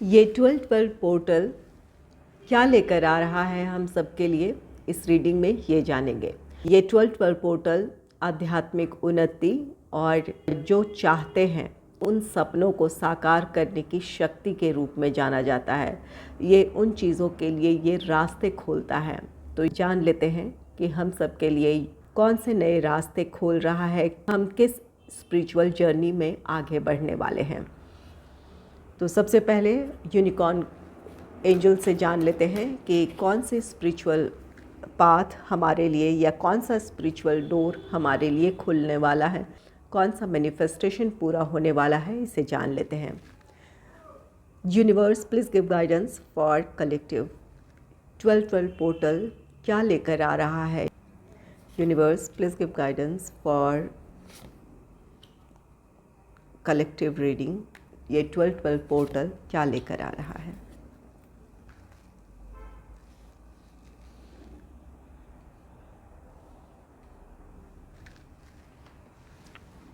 ये 12-12 पोर्टल क्या लेकर आ रहा है हम सबके लिए, इस रीडिंग में ये जानेंगे। ये 12-12 पोर्टल आध्यात्मिक उन्नति और जो चाहते हैं उन सपनों को साकार करने की शक्ति के रूप में जाना जाता है। ये उन चीज़ों के लिए ये रास्ते खोलता है। तो जान लेते हैं कि हम सबके लिए कौन से नए रास्ते खोल रहा है, हम किस स्पिरिचुअल जर्नी में आगे बढ़ने वाले हैं। तो सबसे पहले यूनिकॉर्न एंजल से जान लेते हैं कि कौन से स्पिरिचुअल पाथ हमारे लिए या कौन सा स्पिरिचुअल डोर हमारे लिए खुलने वाला है, कौन सा मैनिफेस्टेशन पूरा होने वाला है, इसे जान लेते हैं। Universe please give guidance for collective 12-12 portal क्या लेकर आ रहा है। Universe please give guidance for collective reading. ये 12-12 पोर्टल क्या लेकर आ रहा है।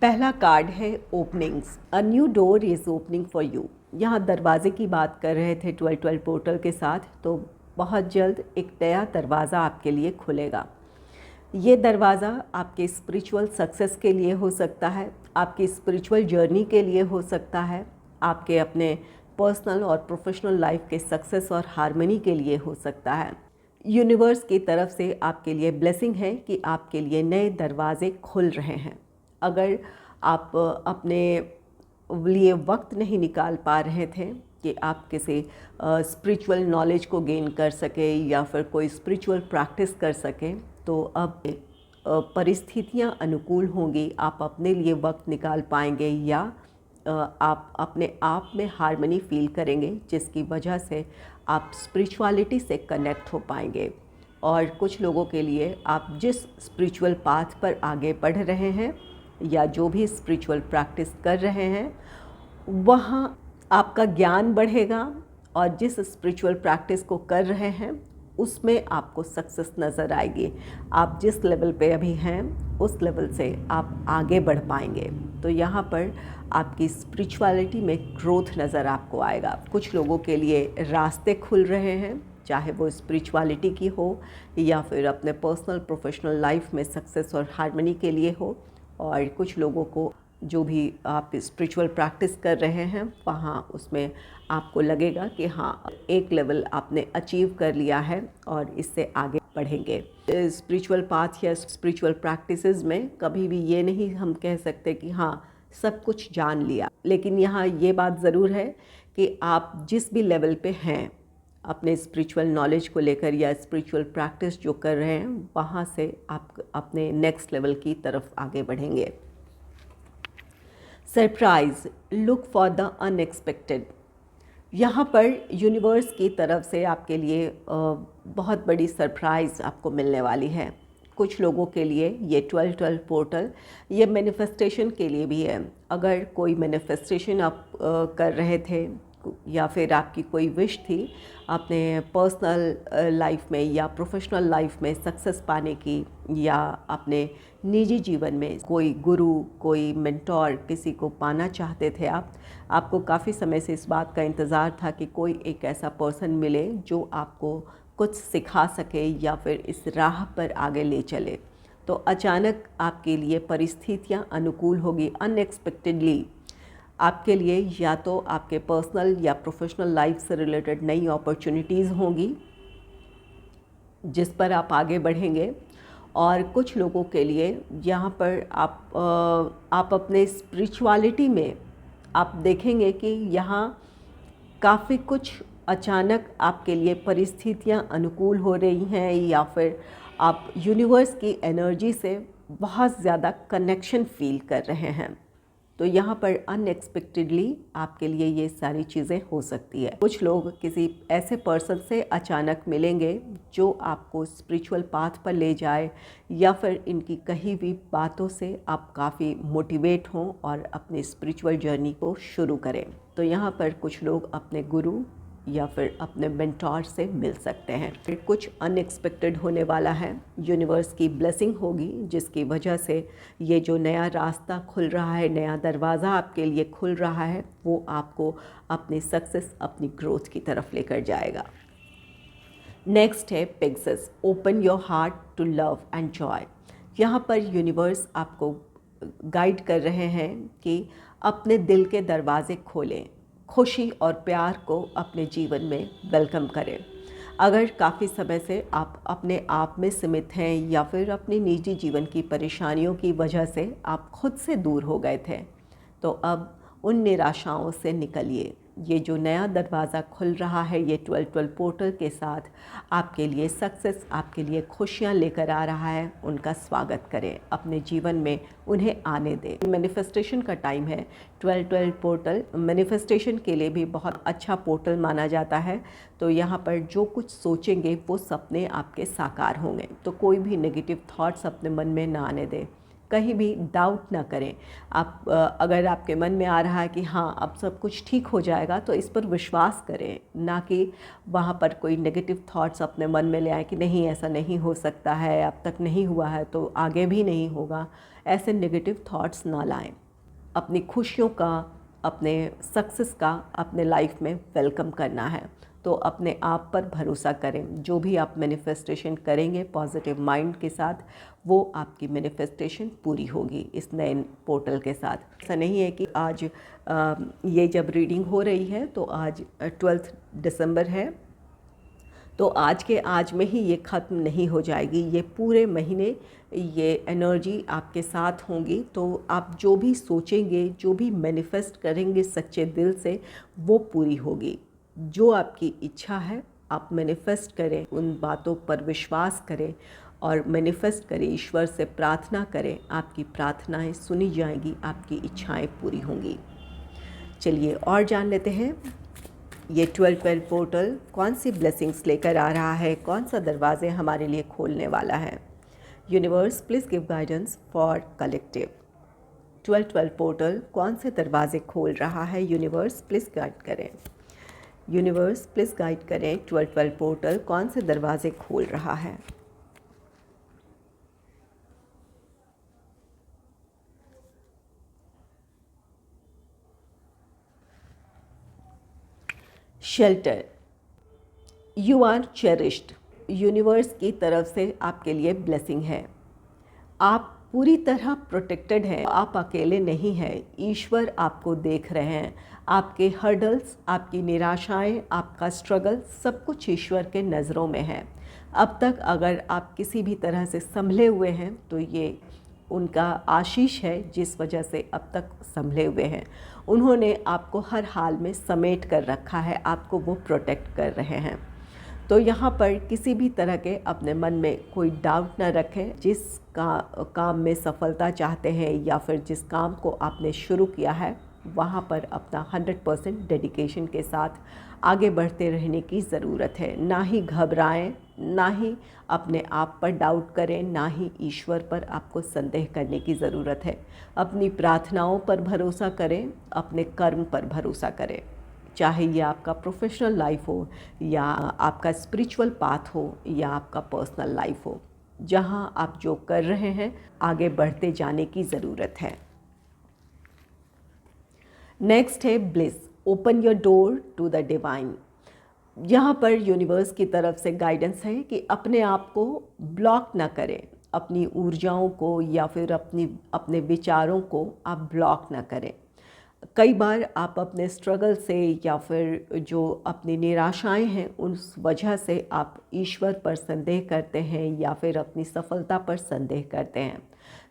पहला कार्ड है openings. A new door is opening for you. यहाँ दरवाजे की बात कर रहे थे 12-12 पोर्टल के साथ, तो बहुत जल्द एक नया दरवाज़ा आपके लिए खुलेगा। ये दरवाज़ा आपके स्पिरिचुअल सक्सेस के लिए हो सकता है, आपकी स्पिरिचुअल जर्नी के लिए हो सकता है, आपके अपने पर्सनल और प्रोफेशनल लाइफ के सक्सेस और हार्मनी के लिए हो सकता है। यूनिवर्स की तरफ से आपके लिए ब्लेसिंग है कि आपके लिए नए दरवाजे खुल रहे हैं। अगर आप अपने लिए वक्त नहीं निकाल पा रहे थे कि आप किसी स्पिरिचुअल नॉलेज को गेन कर सके या फिर कोई स्पिरिचुअल प्रैक्टिस कर सके, तो अब परिस्थितियां अनुकूल होंगी, आप अपने लिए वक्त निकाल पाएंगे या आप अपने आप में हार्मनी फील करेंगे, जिसकी वजह से आप स्पिरिचुअलिटी से कनेक्ट हो पाएंगे। और कुछ लोगों के लिए आप जिस स्पिरिचुअल पाथ पर आगे बढ़ रहे हैं या जो भी स्पिरिचुअल प्रैक्टिस कर रहे हैं, वहाँ आपका ज्ञान बढ़ेगा और जिस स्पिरिचुअल प्रैक्टिस को कर रहे हैं उसमें आपको सक्सेस नज़र आएगी। आप जिस लेवल पे अभी हैं उस लेवल से आप आगे बढ़ पाएंगे। तो यहाँ पर आपकी स्पिरिचुअलिटी में ग्रोथ नज़र आपको आएगा। कुछ लोगों के लिए रास्ते खुल रहे हैं, चाहे वो स्पिरिचुअलिटी की हो या फिर अपने पर्सनल प्रोफेशनल लाइफ में सक्सेस और हार्मनी के लिए हो। और कुछ लोगों को जो भी आप स्पिरिचुअल प्रैक्टिस कर रहे हैं वहाँ उसमें आपको लगेगा कि हाँ, एक लेवल आपने अचीव कर लिया है और इससे आगे बढ़ेंगे। स्पिरिचुअल पाथ या स्पिरिचुअल प्रैक्टिसेस में कभी भी ये नहीं हम कह सकते कि हाँ सब कुछ जान लिया, लेकिन यहाँ ये बात ज़रूर है कि आप जिस भी लेवल पे हैं अपने स्पिरिचुअल नॉलेज को लेकर या स्पिरिचुअल प्रैक्टिस जो कर रहे हैं, वहाँ से आप अपने नेक्स्ट लेवल की तरफ आगे बढ़ेंगे। Surprise, look for the unexpected. यहाँ पर यूनिवर्स की तरफ से आपके लिए बहुत बड़ी सरप्राइज़ आपको मिलने वाली है। कुछ लोगों के लिए ये 12-12 पोर्टल ये मैनिफेस्टेशन के लिए भी है। अगर कोई मैनिफेस्टेशन आप कर रहे थे या फिर आपकी कोई विश थी अपने पर्सनल लाइफ में या प्रोफेशनल लाइफ में सक्सेस पाने की, या अपने निजी जीवन में कोई गुरु, कोई मेंटोर किसी को पाना चाहते थे आपको काफ़ी समय से इस बात का इंतज़ार था कि कोई एक ऐसा पर्सन मिले जो आपको कुछ सिखा सके या फिर इस राह पर आगे ले चले। तो अचानक आपके लिए परिस्थितियां अनुकूल होगी। अनएक्सपेक्टेडली आपके लिए या तो आपके पर्सनल या प्रोफेशनल लाइफ से रिलेटेड नई अपॉर्चुनिटीज़ होंगी जिस पर आप आगे बढ़ेंगे। और कुछ लोगों के लिए यहाँ पर आप अपने स्पिरिचुअलिटी में आप देखेंगे कि यहाँ काफ़ी कुछ अचानक आपके लिए परिस्थितियाँ अनुकूल हो रही हैं या फिर आप यूनिवर्स की एनर्जी से बहुत ज़्यादा कनेक्शन फील कर रहे हैं। तो यहाँ पर अनएक्सपेक्टेडली आपके लिए ये सारी चीज़ें हो सकती है। कुछ लोग किसी ऐसे पर्सन से अचानक मिलेंगे जो आपको स्पिरिचुअल पाथ पर ले जाए या फिर इनकी कही हुई बातों से आप काफ़ी मोटिवेट हों और अपनी स्पिरिचुअल जर्नी को शुरू करें। तो यहाँ पर कुछ लोग अपने गुरु या फिर अपने मेंटोर से मिल सकते हैं। फिर कुछ अनएक्सपेक्टेड होने वाला है, यूनिवर्स की ब्लेसिंग होगी जिसकी वजह से ये जो नया रास्ता खुल रहा है, नया दरवाज़ा आपके लिए खुल रहा है, वो आपको अपनी सक्सेस, अपनी ग्रोथ की तरफ लेकर जाएगा। नेक्स्ट है pigs, open your heart to love and joy. यहाँ पर यूनिवर्स आपको गाइड कर रहे हैं कि अपने दिल के दरवाज़े खोलें, खुशी और प्यार को अपने जीवन में वेलकम करें। अगर काफ़ी समय से आप अपने आप में सीमित हैं या फिर अपनी निजी जीवन की परेशानियों की वजह से आप खुद से दूर हो गए थे, तो अब उन निराशाओं से निकलिए। ये जो नया दरवाज़ा खुल रहा है, ये 12-12 पोर्टल के साथ आपके लिए सक्सेस, आपके लिए खुशियाँ लेकर आ रहा है। उनका स्वागत करें, अपने जीवन में उन्हें आने दें। मैनिफेस्टेशन का टाइम है। 12-12 पोर्टल मैनिफेस्टेशन के लिए भी बहुत अच्छा पोर्टल माना जाता है। तो यहाँ पर जो कुछ सोचेंगे वो सपने आपके साकार होंगे। तो कोई भी नेगेटिव थॉट्स अपने मन में ना आने दें, कहीं भी डाउट ना करें। आप अगर आपके मन में आ रहा है कि हाँ अब सब कुछ ठीक हो जाएगा, तो इस पर विश्वास करें, ना कि वहाँ पर कोई नेगेटिव थॉट्स अपने मन में ले आए कि नहीं ऐसा नहीं हो सकता है, अब तक नहीं हुआ है तो आगे भी नहीं होगा। ऐसे नेगेटिव थॉट्स ना लाएं। अपनी खुशियों का, अपने सक्सेस का अपने लाइफ में वेलकम करना है। तो अपने आप पर भरोसा करें। जो भी आप मैनिफेस्टेशन करेंगे पॉजिटिव माइंड के साथ, वो आपकी मैनिफेस्टेशन पूरी होगी इस नए पोर्टल के साथ। ऐसा नहीं है कि आज ये जब रीडिंग हो रही है तो आज 12 दिसंबर है, तो आज के आज में ही ये ख़त्म नहीं हो जाएगी। ये पूरे महीने ये एनर्जी आपके साथ होंगी। तो आप जो भी सोचेंगे, जो भी मैनिफेस्ट करेंगे सच्चे दिल से, वो पूरी होगी। जो आपकी इच्छा है आप मैनिफेस्ट करें, उन बातों पर विश्वास करें और मैनिफेस्ट करें, ईश्वर से प्रार्थना करें। आपकी प्रार्थनाएं सुनी जाएंगी, आपकी इच्छाएं पूरी होंगी। चलिए और जान लेते हैं ये 12-12 पोर्टल कौन सी ब्लेसिंग्स लेकर आ रहा है, कौन सा दरवाजे हमारे लिए खोलने वाला है। Universe please give guidance for collective. 12-12 portal कौन से दरवाजे खोल रहा है, यूनिवर्स प्लीज़ गाइड करें। यूनिवर्स प्लीज़ गाइड करें, 12-12 पोर्टल कौन से दरवाजे खोल रहा है। Shelter, you are cherished. Universe की तरफ से आपके लिए ब्लेसिंग है। आप पूरी तरह प्रोटेक्टेड हैं, आप अकेले नहीं हैं। ईश्वर आपको देख रहे हैं। आपके हर्डल्स, आपकी निराशाएं, आपका स्ट्रगल, सब कुछ ईश्वर के नज़रों में है। अब तक अगर आप किसी भी तरह से संभले हुए हैं तो ये उनका आशीष है, जिस वजह से अब तक संभले हुए हैं। उन्होंने आपको हर हाल में समेट कर रखा है, आपको वो प्रोटेक्ट कर रहे हैं। तो यहाँ पर किसी भी तरह के अपने मन में कोई डाउट ना रखें। जिस काम में सफलता चाहते हैं या फिर जिस काम को आपने शुरू किया है, वहाँ पर अपना 100% डेडिकेशन के साथ आगे बढ़ते रहने की ज़रूरत है। ना ही घबराएं, ना ही अपने आप पर डाउट करें, ना ही ईश्वर पर आपको संदेह करने की ज़रूरत है। अपनी प्रार्थनाओं पर भरोसा करें, अपने कर्म पर भरोसा करें। चाहे ये आपका प्रोफेशनल लाइफ हो या आपका स्पिरिचुअल पाथ हो या आपका पर्सनल लाइफ हो, जहाँ आप जो कर रहे हैं आगे बढ़ते जाने की ज़रूरत है। नेक्स्ट है bliss, open your door to the divine. यहाँ पर यूनिवर्स की तरफ से गाइडेंस है कि अपने आप को ब्लॉक ना करें, अपनी ऊर्जाओं को या फिर अपने विचारों को आप ब्लॉक ना करें। कई बार आप अपने स्ट्रगल से या फिर जो अपनी निराशाएं हैं उस वजह से आप ईश्वर पर संदेह करते हैं या फिर अपनी सफलता पर संदेह करते हैं।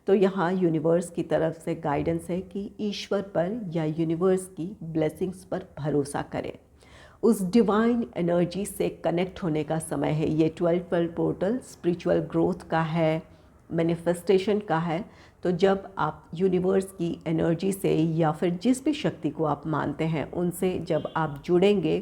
तो यहाँ यूनिवर्स की तरफ से गाइडेंस है कि ईश्वर पर या यूनिवर्स की ब्लेसिंग्स पर भरोसा करें। उस डिवाइन एनर्जी से कनेक्ट होने का समय है। ये 12-12 पोर्टल स्पिरिचुअल ग्रोथ का है, मैनिफेस्टेशन का है। तो जब आप यूनिवर्स की एनर्जी से या फिर जिस भी शक्ति को आप मानते हैं उनसे जब आप जुड़ेंगे,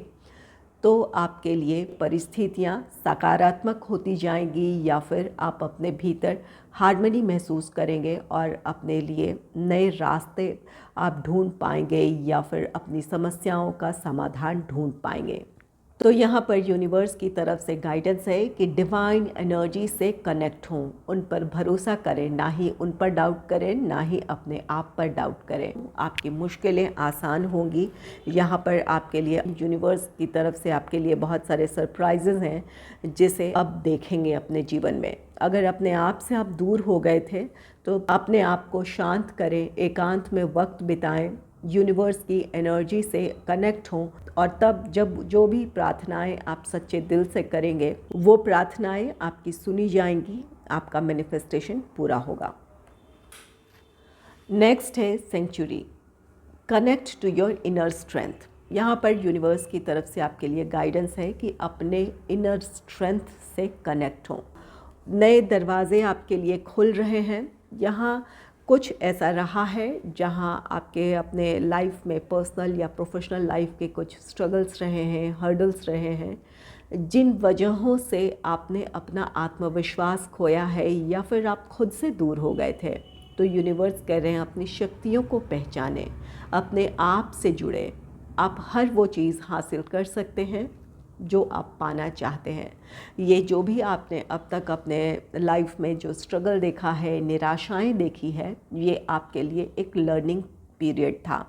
तो आपके लिए परिस्थितियाँ सकारात्मक होती जाएंगी या फिर आप अपने भीतर हार्मनी महसूस करेंगे और अपने लिए नए रास्ते आप ढूंढ पाएंगे या फिर अपनी समस्याओं का समाधान ढूंढ पाएंगे। तो यहाँ पर यूनिवर्स की तरफ से गाइडेंस है कि डिवाइन एनर्जी से कनेक्ट हों, उन पर भरोसा करें, ना ही उन पर डाउट करें, ना ही अपने आप पर डाउट करें। आपकी मुश्किलें आसान होंगी। यहाँ पर आपके लिए यूनिवर्स की तरफ से आपके लिए बहुत सारे सरप्राइजेज़ हैं जिसे अब देखेंगे अपने जीवन में। अगर अपने आप से आप दूर हो गए थे तो अपने आप को शांत करें, एकांत में वक्त बिताएं, यूनिवर्स की एनर्जी से कनेक्ट हों, और तब जब जो भी प्रार्थनाएं आप सच्चे दिल से करेंगे वो प्रार्थनाएं आपकी सुनी जाएंगी, आपका मैनिफेस्टेशन पूरा होगा। नेक्स्ट है century, connect to your inner strength. यहाँ पर यूनिवर्स की तरफ से आपके लिए गाइडेंस है कि अपने इनर स्ट्रेंथ से कनेक्ट हों। नए दरवाजे आपके लिए खुल रहे हैं। यहाँ कुछ ऐसा रहा है जहाँ आपके अपने लाइफ में पर्सनल या प्रोफेशनल लाइफ के कुछ स्ट्रगल्स रहे हैं, हर्डल्स रहे हैं, जिन वजहों से आपने अपना आत्मविश्वास खोया है या फिर आप खुद से दूर हो गए थे। तो यूनिवर्स कह रहे हैं अपनी शक्तियों को पहचानें, अपने आप से जुड़े। आप हर वो चीज़ हासिल कर सकते हैं जो आप पाना चाहते हैं। ये जो भी आपने अब तक अपने लाइफ में जो स्ट्रगल देखा है, निराशाएं देखी है, ये आपके लिए एक लर्निंग पीरियड था।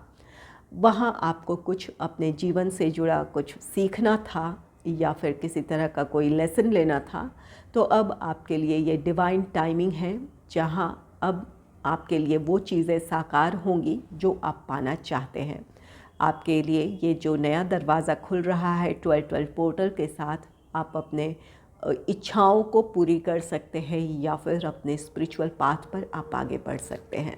वहाँ आपको कुछ अपने जीवन से जुड़ा कुछ सीखना था या फिर किसी तरह का कोई लेसन लेना था। तो अब आपके लिए ये डिवाइन टाइमिंग है जहाँ अब आपके लिए वो चीज़ें साकार होंगी जो आप पाना चाहते हैं। आपके लिए ये जो नया दरवाज़ा खुल रहा है 12-12 पोर्टल के साथ, आप अपने इच्छाओं को पूरी कर सकते हैं या फिर अपने स्पिरिचुअल पाथ पर आप आगे बढ़ सकते हैं।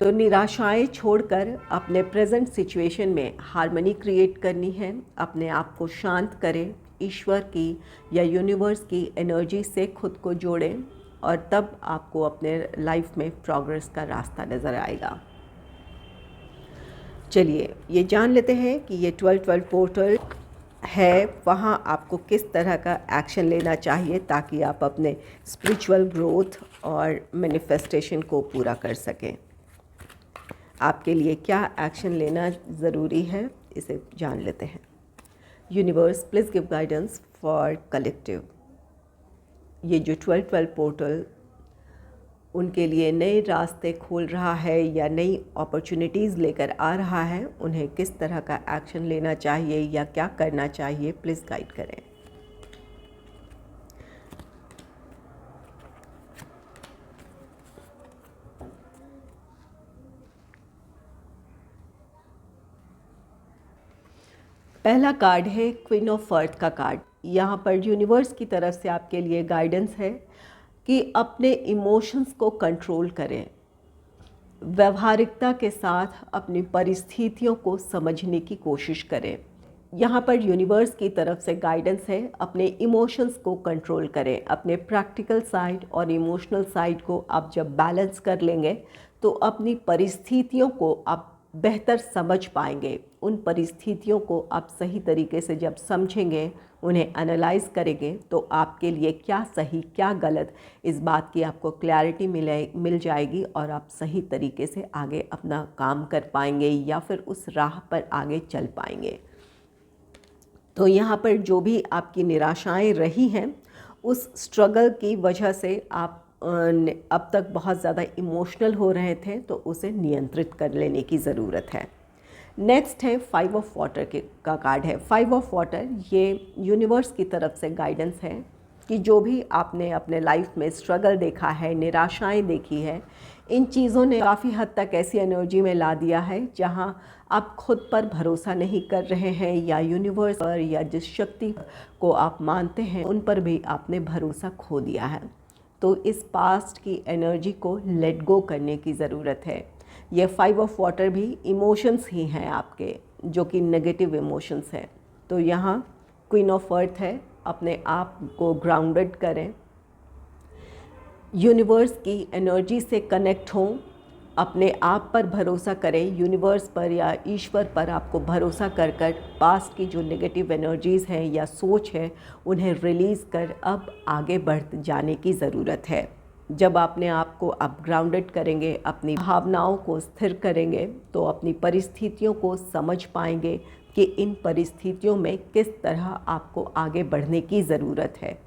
तो निराशाएं छोड़कर अपने प्रेजेंट सिचुएशन में हार्मनी क्रिएट करनी है। अपने आप को शांत करें, ईश्वर की या यूनिवर्स की एनर्जी से खुद को जोड़ें, और तब आपको अपने लाइफ में प्रोग्रेस का रास्ता नज़र आएगा। चलिए ये जान लेते हैं कि ये 12-12 पोर्टल है, वहाँ आपको किस तरह का एक्शन लेना चाहिए ताकि आप अपने स्पिरिचुअल ग्रोथ और मैनिफेस्टेशन को पूरा कर सकें। आपके लिए क्या एक्शन लेना ज़रूरी है, इसे जान लेते हैं। Universe please give guidance for collective. ये जो 12-12 पोर्टल उनके लिए नए रास्ते खोल रहा है या नई अपॉर्चुनिटीज़ लेकर आ रहा है, उन्हें किस तरह का एक्शन लेना चाहिए या क्या करना चाहिए, प्लीज़ गाइड करें। पहला कार्ड है क्वीन ऑफ अर्थ का कार्ड। यहाँ पर यूनिवर्स की तरफ से आपके लिए गाइडेंस है कि अपने इमोशंस को कंट्रोल करें, व्यवहारिकता के साथ अपनी परिस्थितियों को समझने की कोशिश करें। यहाँ पर यूनिवर्स की तरफ से गाइडेंस है अपने इमोशंस को कंट्रोल करें। अपने प्रैक्टिकल साइड और इमोशनल साइड को आप जब बैलेंस कर लेंगे तो अपनी परिस्थितियों को आप बेहतर समझ पाएंगे। उन परिस्थितियों को आप सही तरीके से जब समझेंगे, उन्हें एनालाइज करेंगे, तो आपके लिए क्या सही क्या गलत, इस बात की आपको क्लैरिटी मिल जाएगी और आप सही तरीके से आगे अपना काम कर पाएंगे या फिर उस राह पर आगे चल पाएंगे। तो यहाँ पर जो भी आपकी निराशाएं रही हैं, उस स्ट्रगल की वजह से आप अब तक बहुत ज़्यादा इमोशनल हो रहे थे, तो उसे नियंत्रित कर लेने की ज़रूरत है। नेक्स्ट है 5 ऑफ वाटर का कार्ड है। 5 ऑफ वाटर ये यूनिवर्स की तरफ से गाइडेंस है कि जो भी आपने अपने लाइफ में स्ट्रगल देखा है, निराशाएं देखी है, इन चीज़ों ने काफ़ी हद तक ऐसी एनर्जी में ला दिया है जहां आप खुद पर भरोसा नहीं कर रहे हैं या यूनिवर्स पर या जिस शक्ति को आप मानते हैं उन पर भी आपने भरोसा खो दिया है। तो इस पास्ट की एनर्जी को लेट गो करने की ज़रूरत है। ये 5 ऑफ वाटर भी इमोशंस ही हैं आपके, जो कि नेगेटिव इमोशंस हैं। तो यहाँ क्वीन ऑफ अर्थ है, अपने आप को ग्राउंडेड करें, यूनिवर्स की एनर्जी से कनेक्ट हों, अपने आप पर भरोसा करें, यूनिवर्स पर या ईश्वर पर आपको भरोसा कर पास्ट की जो नेगेटिव एनर्जीज़ हैं या सोच है उन्हें रिलीज़ कर अब आगे बढ़ जाने की ज़रूरत है। जब अपने आप को आप ग्राउंडेड करेंगे, अपनी भावनाओं को स्थिर करेंगे, तो अपनी परिस्थितियों को समझ पाएंगे कि इन परिस्थितियों में किस तरह आपको आगे बढ़ने की ज़रूरत है।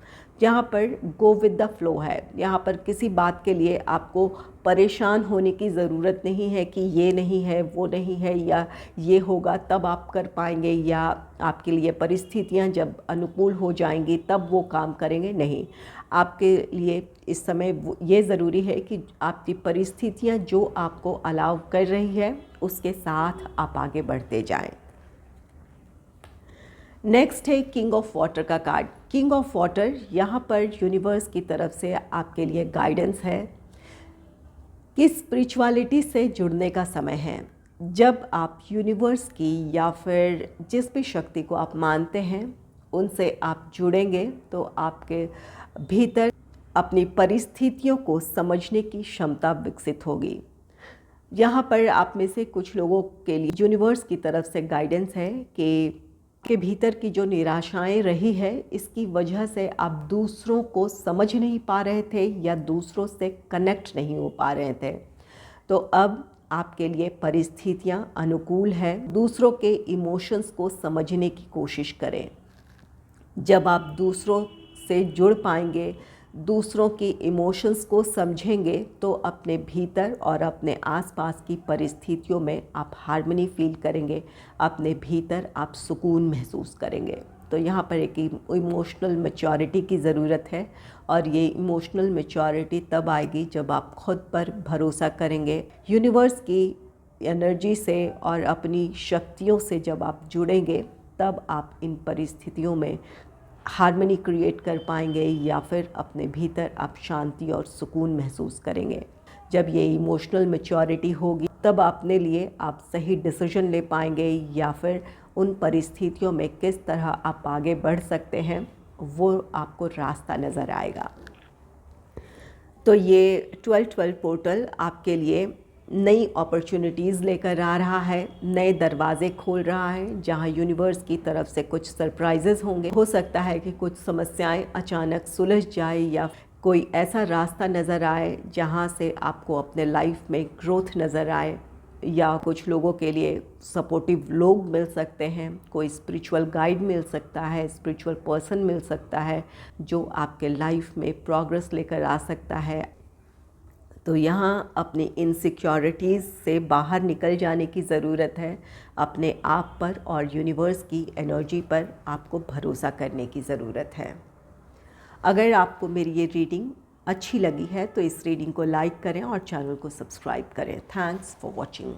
यहाँ पर गो विद द फ्लो है, यहाँ पर किसी बात के लिए आपको परेशान होने की ज़रूरत नहीं है कि ये नहीं है, वो नहीं है, या ये होगा तब आप कर पाएंगे, या आपके लिए परिस्थितियाँ जब अनुकूल हो जाएंगी तब वो काम करेंगे। नहीं, आपके लिए इस समय ये ज़रूरी है कि आपकी परिस्थितियाँ जो आपको अलाउ कर रही है उसके साथ आप आगे बढ़ते जाएं। नेक्स्ट है किंग ऑफ वाटर का कार्ड। किंग ऑफ वाटर यहाँ पर यूनिवर्स की तरफ से आपके लिए गाइडेंस है कि स्पिरिचुअलिटी से जुड़ने का समय है। जब आप यूनिवर्स की या फिर जिस भी शक्ति को आप मानते हैं उनसे आप जुड़ेंगे तो आपके भीतर अपनी परिस्थितियों को समझने की क्षमता विकसित होगी। यहाँ पर आप में से कुछ लोगों के लिए यूनिवर्स की तरफ से गाइडेंस है कि के भीतर की जो निराशाएं रही है इसकी वजह से आप दूसरों को समझ नहीं पा रहे थे या दूसरों से कनेक्ट नहीं हो पा रहे थे। तो अब आपके लिए परिस्थितियां अनुकूल है, दूसरों के इमोशंस को समझने की कोशिश करें। जब आप दूसरों से जुड़ पाएंगे, दूसरों की इमोशंस को समझेंगे तो अपने भीतर और अपने आसपास की परिस्थितियों में आप हार्मनी फील करेंगे, अपने भीतर आप सुकून महसूस करेंगे। तो यहाँ पर एक इमोशनल मैच्योरिटी की ज़रूरत है और ये इमोशनल मैच्योरिटी तब आएगी जब आप खुद पर भरोसा करेंगे, यूनिवर्स की एनर्जी से और अपनी शक्तियों से जब आप जुड़ेंगे तब आप इन परिस्थितियों में हार्मनी क्रिएट कर पाएंगे या फिर अपने भीतर आप शांति और सुकून महसूस करेंगे। जब ये इमोशनल मैच्योरिटी होगी तब अपने लिए आप सही डिसीजन ले पाएंगे या फिर उन परिस्थितियों में किस तरह आप आगे बढ़ सकते हैं वो आपको रास्ता नज़र आएगा। तो ये 12-12 पोर्टल आपके लिए नई अपॉर्चुनिटीज़ लेकर आ रहा है, नए दरवाज़े खोल रहा है जहां यूनिवर्स की तरफ से कुछ सरप्राइजेज़ होंगे। हो सकता है कि कुछ समस्याएं अचानक सुलझ जाए या कोई ऐसा रास्ता नज़र आए जहां से आपको अपने लाइफ में ग्रोथ नज़र आए, या कुछ लोगों के लिए सपोर्टिव लोग मिल सकते हैं, कोई स्पिरिचुअल गाइड मिल सकता है, स्पिरिचुअल पर्सन मिल सकता है जो आपके लाइफ में प्रोग्रेस लेकर आ सकता है। तो यहाँ अपनी इनसिक्योरिटीज़ से बाहर निकल जाने की ज़रूरत है, अपने आप पर और यूनिवर्स की एनर्जी पर आपको भरोसा करने की ज़रूरत है। अगर आपको मेरी ये रीडिंग अच्छी लगी है तो इस रीडिंग को लाइक करें और चैनल को सब्सक्राइब करें। Thanks for watching.